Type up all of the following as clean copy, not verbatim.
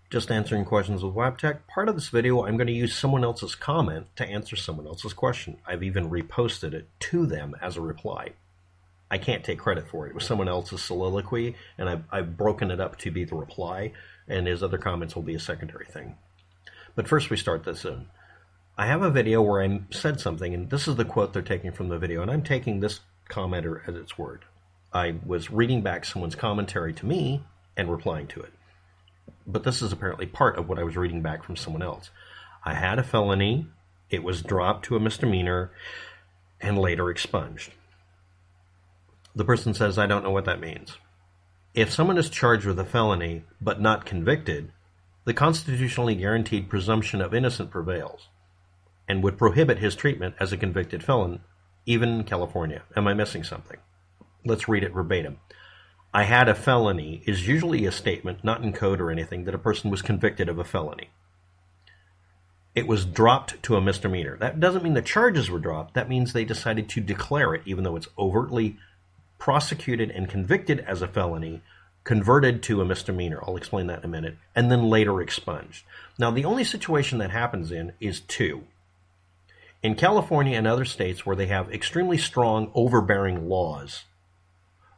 Just answering questions with waptek. Part of this video, I'm going to use someone else's comment to answer someone else's question. I've even reposted it to them as a reply. I can't take credit for it. It was someone else's soliloquy, and I've broken it up to be the reply, and his other comments will be a secondary thing. But first we start this in. I have a video where I said something, and this is the quote they're taking from the video, and I'm taking this commenter at its word. I was reading back someone's commentary to me and replying to it. But this is apparently part of what I was reading back from someone else. I had a felony, it was dropped to a misdemeanor, and later expunged. The person says, I don't know what that means. If someone is charged with a felony but not convicted, the constitutionally guaranteed presumption of innocence prevails and would prohibit his treatment as a convicted felon, even in California. Am I missing something? Let's read it verbatim. I had a felony is usually a statement, not in code or anything, that a person was convicted of a felony. It was dropped to a misdemeanor. That doesn't mean the charges were dropped. That means they decided to declare it, even though it's overtly prosecuted and convicted as a felony, converted to a misdemeanor. I'll explain that in a minute. And then later expunged. Now, the only situation that happens in is two. In California and other states where they have extremely strong, overbearing laws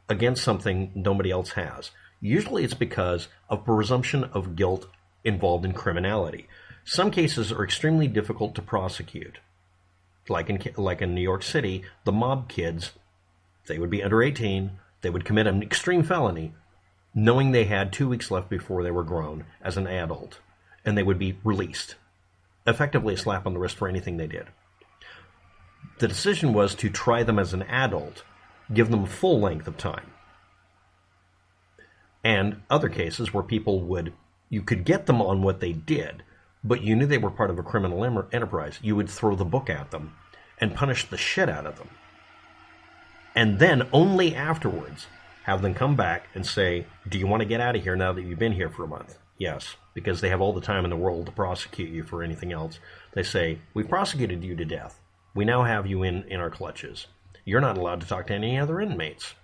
against something nobody else has. Usually it's because of presumption of guilt involved in criminality. Some cases are extremely difficult to prosecute. Like in New York City, the mob kids, they would be under 18, they would commit an extreme felony, knowing they had 2 weeks left before they were grown as an adult, and they would be released. Effectively a slap on the wrist for anything they did. The decision was to try them as an adult, give them full length of time. And other cases where you could get them on what they did, but you knew they were part of a criminal enterprise. You would throw the book at them and punish the shit out of them. And then only afterwards have them come back and say, do you want to get out of here now that you've been here for a month? Yes, because they have all the time in the world to prosecute you for anything else. They say, we've prosecuted you to death. We now have you in our clutches. You're not allowed to talk to any other inmates.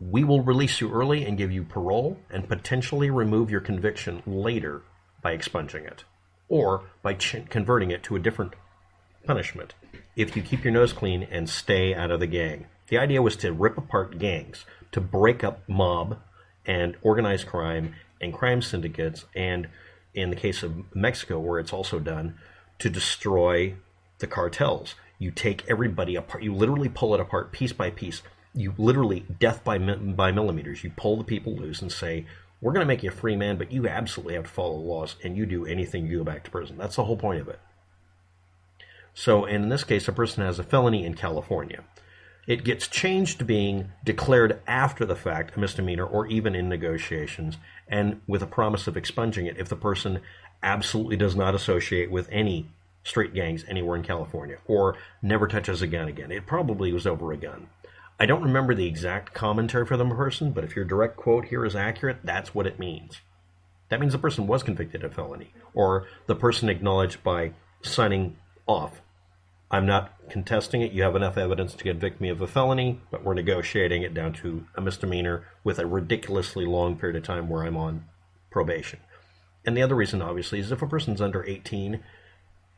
We will release you early and give you parole and potentially remove your conviction later by expunging it or by converting it to a different punishment if you keep your nose clean and stay out of the gang. The idea was to rip apart gangs, to break up mob and organized crime and crime syndicates, and in the case of Mexico, where it's also done, to destroy the cartels. You take everybody apart. You literally pull it apart piece by piece. You literally, death by millimeters. You pull the people loose and say, we're going to make you a free man, but you absolutely have to follow the laws, and you do anything, you go back to prison. That's the whole point of it. So, and in this case, a person has a felony in California. It gets changed to being declared after the fact, a misdemeanor, or even in negotiations, and with a promise of expunging it if the person absolutely does not associate with any street gangs anywhere in California, or never touches a gun again. It probably was over a gun. I don't remember the exact commentary for the person, but if your direct quote here is accurate, that's what it means. That means the person was convicted of felony, or the person acknowledged by signing off. I'm not contesting it. You have enough evidence to convict me of a felony, but we're negotiating it down to a misdemeanor with a ridiculously long period of time where I'm on probation. And the other reason, obviously, is if a person's under 18,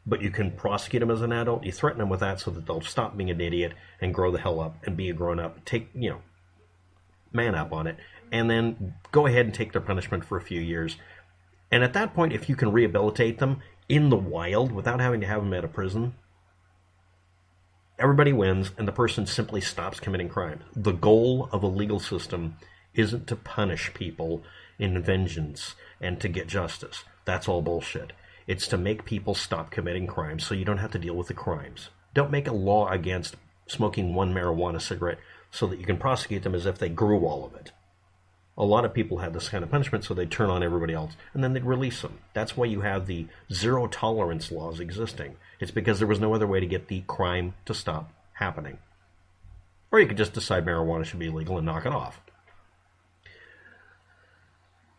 but you can prosecute them as an adult, you threaten them with that so that they'll stop being an idiot and grow the hell up and be a grown-up, man up on it, and then go ahead and take their punishment for a few years. And at that point, if you can rehabilitate them in the wild without having to have them at a prison, everybody wins, and the person simply stops committing crime. The goal of a legal system isn't to punish people in vengeance and to get justice. That's all bullshit. It's to make people stop committing crimes so you don't have to deal with the crimes. Don't make a law against smoking one marijuana cigarette so that you can prosecute them as if they grew all of it. A lot of people have this kind of punishment, so they turn on everybody else, and then they'd release them. That's why you have the zero tolerance laws existing. It's because there was no other way to get the crime to stop happening. Or you could just decide marijuana should be illegal and knock it off.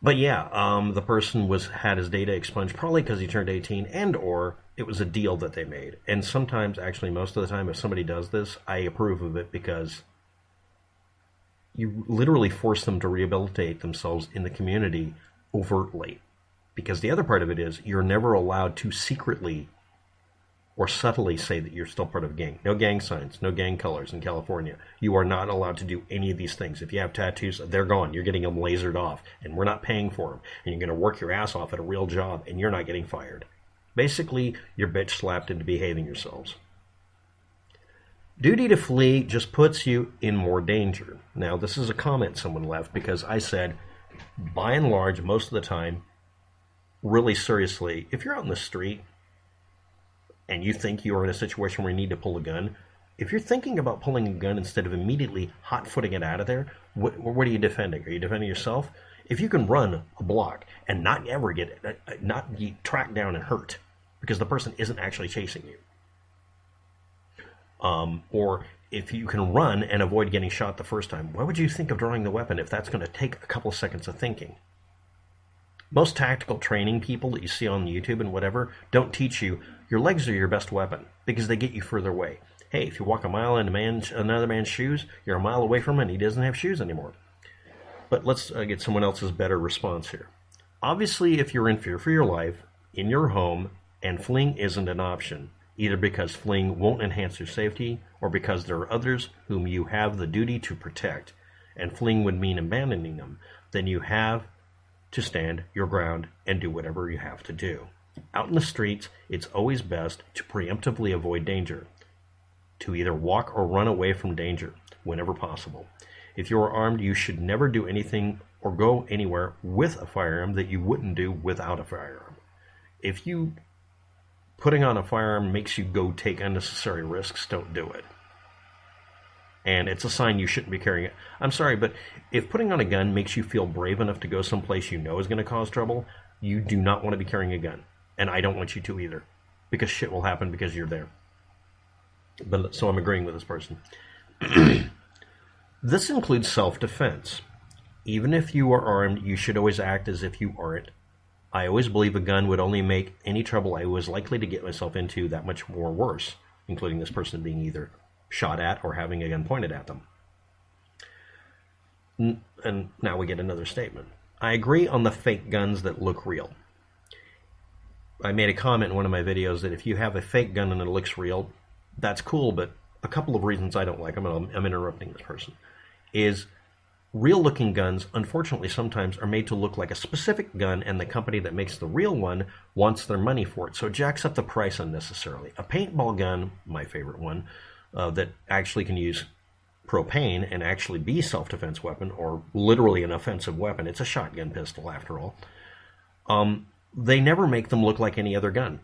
But yeah, the person had his data expunged probably because he turned 18 and or it was a deal that they made. And sometimes, actually most of the time, if somebody does this, I approve of it because you literally force them to rehabilitate themselves in the community overtly. Because the other part of it is you're never allowed to secretly or subtly say that you're still part of a gang. No gang signs, no gang colors in California. You are not allowed to do any of these things. If you have tattoos, they're gone. You're getting them lasered off, and we're not paying for them. And you're going to work your ass off at a real job, and you're not getting fired. Basically, you're bitch slapped into behaving yourselves. Duty to flee just puts you in more danger. Now, this is a comment someone left because I said, by and large, most of the time, really seriously, if you're out in the street and you think you are in a situation where you need to pull a gun, if you're thinking about pulling a gun instead of immediately hot-footing it out of there, what are you defending? Are you defending yourself? If you can run a block and not ever not get tracked down and hurt because the person isn't actually chasing you, or if you can run and avoid getting shot the first time, why would you think of drawing the weapon if that's going to take a couple of seconds of thinking? Most tactical training people that you see on YouTube and whatever don't teach you your legs are your best weapon because they get you further away. Hey, if you walk a mile in another man's shoes, you're a mile away from him and he doesn't have shoes anymore. But let's get someone else's better response here. Obviously, if you're in fear for your life, in your home, and fleeing isn't an option, either because fleeing won't enhance your safety or because there are others whom you have the duty to protect, and fleeing would mean abandoning them, then you have to stand your ground and do whatever you have to do. Out in the streets, it's always best to preemptively avoid danger, to either walk or run away from danger whenever possible. If you are armed, you should never do anything or go anywhere with a firearm that you wouldn't do without a firearm. If you putting on a firearm makes you go take unnecessary risks, don't do it. And it's a sign you shouldn't be carrying it. I'm sorry, but if putting on a gun makes you feel brave enough to go someplace you know is going to cause trouble, you do not want to be carrying a gun. And I don't want you to either, because shit will happen because you're there. But so I'm agreeing with this person. This includes self-defense. Even if you are armed, you should always act as if you aren't. I always believe a gun would only make any trouble I was likely to get myself into that much more worse, including this person being either shot at or having a gun pointed at them. And now we get another statement. I agree on the fake guns that look real. I made a comment in one of my videos that if you have a fake gun and it looks real, that's cool, but a couple of reasons I don't like them, and I'm interrupting this person, is real-looking guns, unfortunately, sometimes are made to look like a specific gun, and the company that makes the real one wants their money for it, so it jacks up the price unnecessarily. A paintball gun, my favorite one, that actually can use propane and actually be self-defense weapon, or literally an offensive weapon. It's a shotgun pistol, after all. They never make them look like any other gun,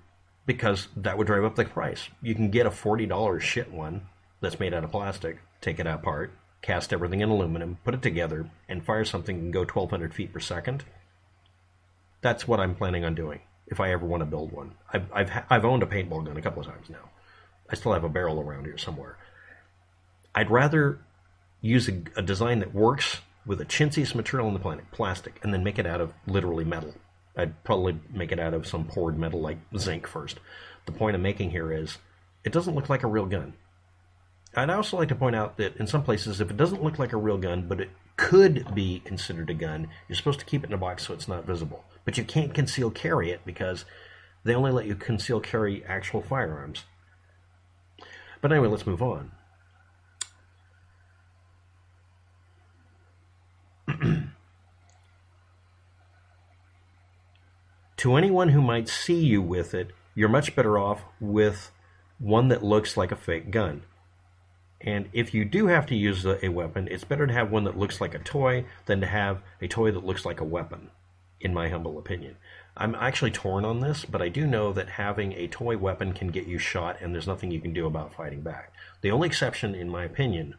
because that would drive up the price. You can get a $40 shit one that's made out of plastic, take it apart, cast everything in aluminum, put it together, and fire something that can go 1,200 feet per second. That's what I'm planning on doing if I ever want to build one. I've owned a paintball gun a couple of times now. I still have a barrel around here somewhere. I'd rather use a design that works with the chintziest material on the planet, plastic, and then make it out of literally metal. I'd probably make it out of some poured metal like zinc first. The point I'm making here is it doesn't look like a real gun. I'd also like to point out that in some places, if it doesn't look like a real gun, but it could be considered a gun, you're supposed to keep it in a box so it's not visible. But you can't conceal carry it because they only let you conceal carry actual firearms. But anyway, let's move on. To anyone who might see you with it, you're much better off with one that looks like a fake gun. And if you do have to use a weapon, it's better to have one that looks like a toy than to have a toy that looks like a weapon, in my humble opinion. I'm actually torn on this, but I do know that having a toy weapon can get you shot, and there's nothing you can do about fighting back. The only exception, in my opinion,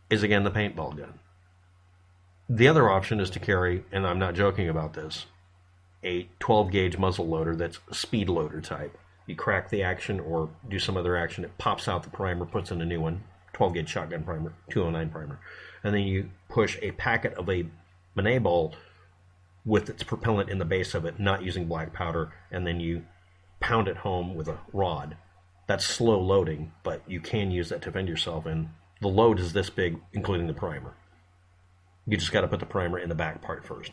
is, again, the paintball gun. The other option is to carry, and I'm not joking about this, a 12-gauge muzzle loader that's a speed loader type. You crack the action or do some other action, it pops out the primer, puts in a new one, 12-gauge shotgun primer, 209 primer. And then you push a packet of a Manet ball with its propellant in the base of it, not using black powder, and then you pound it home with a rod. That's slow loading, but you can use that to defend yourself, and the load is this big, including the primer. You just got to put the primer in the back part first.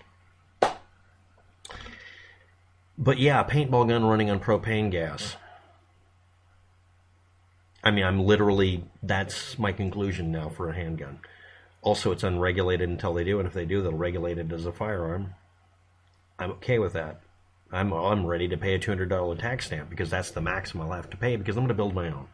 But yeah, paintball gun running on propane gas. I mean, that's my conclusion now for a handgun. Also, it's unregulated until they do, and if they do, they'll regulate it as a firearm. I'm okay with that. I'm ready to pay a $200 tax stamp because that's the maximum I'll have to pay because I'm going to build my own.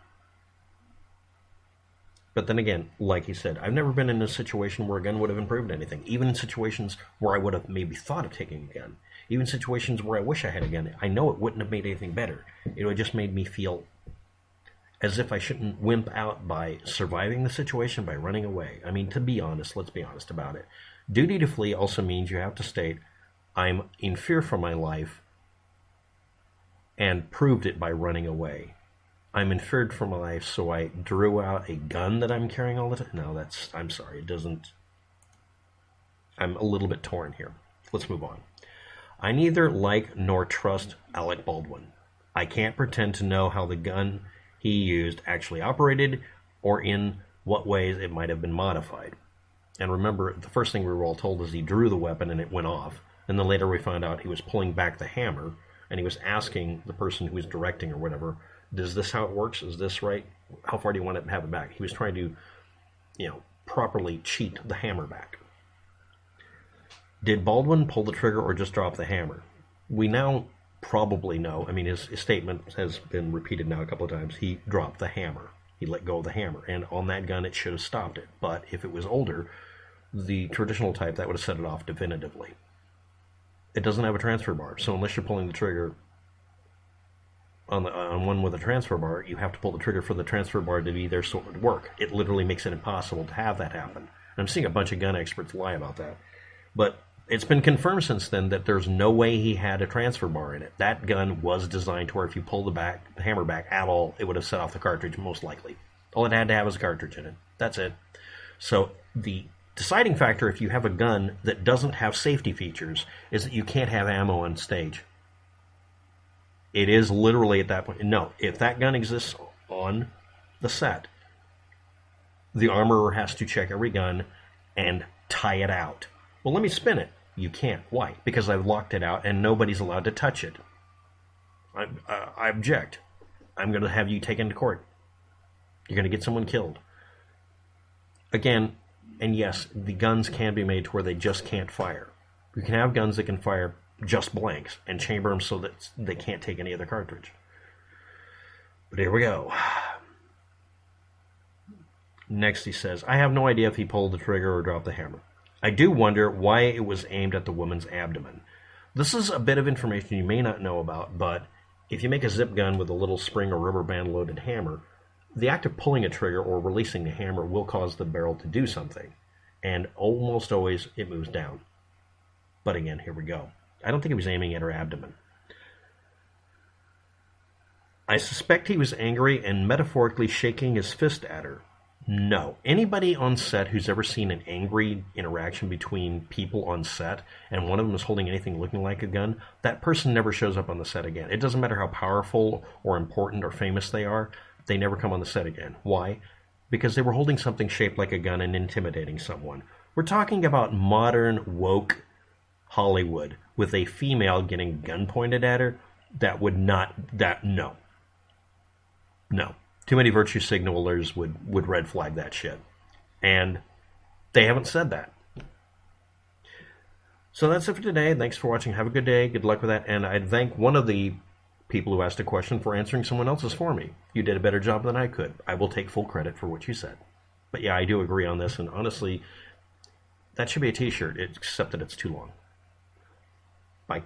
But then again, like he said, I've never been in a situation where a gun would have improved anything. Even in situations where I would have maybe thought of taking a gun. Even situations where I wish I had a gun. I know it wouldn't have made anything better. It would have just made me feel as if I shouldn't wimp out by surviving the situation by running away. I mean, to be honest, let's be honest about it. Duty to flee also means you have to state, I'm in fear for my life, and proved it by running away. I'm in fear for my life, so I drew out a gun that I'm carrying all the time. No, I'm sorry, it doesn't. I'm a little bit torn here. Let's move on. I neither like nor trust Alec Baldwin. I can't pretend to know how the gun he used actually operated or in what ways it might have been modified. And remember, the first thing we were all told is he drew the weapon and it went off. And then later we found out he was pulling back the hammer and he was asking the person who was directing or whatever, is this how it works? Is this right? How far do you want to have it back? He was trying to, properly cheat the hammer back. Did Baldwin pull the trigger or just drop the hammer? We now probably know. I mean, his statement has been repeated now a couple of times. He dropped the hammer. He let go of the hammer. And on that gun, it should have stopped it. But if it was older, the traditional type, that would have set it off definitively. It doesn't have a transfer bar. So unless you're pulling the trigger on one with a transfer bar, you have to pull the trigger for the transfer bar to be there so it would work. It literally makes it impossible to have that happen. And I'm seeing a bunch of gun experts lie about that. But it's been confirmed since then that there's no way he had a transfer bar in it. That gun was designed to where if you pull the hammer back at all, it would have set off the cartridge most likely. All it had to have was a cartridge in it. That's it. So the deciding factor if you have a gun that doesn't have safety features is that you can't have ammo on stage. It is literally at that point. No, if that gun exists on the set, the armorer has to check every gun and tie it out. Well, let me spin it. You can't. Why? Because I've locked it out and nobody's allowed to touch it. I object. I'm going to have you taken to court. You're going to get someone killed. Again, and yes, the guns can be made to where they just can't fire. You can have guns that can fire just blanks and chamber them so that they can't take any other cartridge. But here we go. Next he says, I have no idea if he pulled the trigger or dropped the hammer. I do wonder why it was aimed at the woman's abdomen. This is a bit of information you may not know about, but if you make a zip gun with a little spring or rubber band loaded hammer, the act of pulling a trigger or releasing the hammer will cause the barrel to do something. And almost always it moves down. But again, here we go. I don't think he was aiming at her abdomen. I suspect he was angry and metaphorically shaking his fist at her. No. Anybody on set who's ever seen an angry interaction between people on set and one of them is holding anything looking like a gun, that person never shows up on the set again. It doesn't matter how powerful or important or famous they are, they never come on the set again. Why? Because they were holding something shaped like a gun and intimidating someone. We're talking about modern, woke Hollywood with a female getting a gun pointed at her. No. Too many virtue signalers would red flag that shit. And they haven't said that. So that's it for today. Thanks for watching. Have a good day. Good luck with that. And I'd thank one of the people who asked a question for answering someone else's for me. You did a better job than I could. I will take full credit for what you said. But yeah, I do agree on this. And honestly, that should be a t-shirt, except that it's too long. Bye.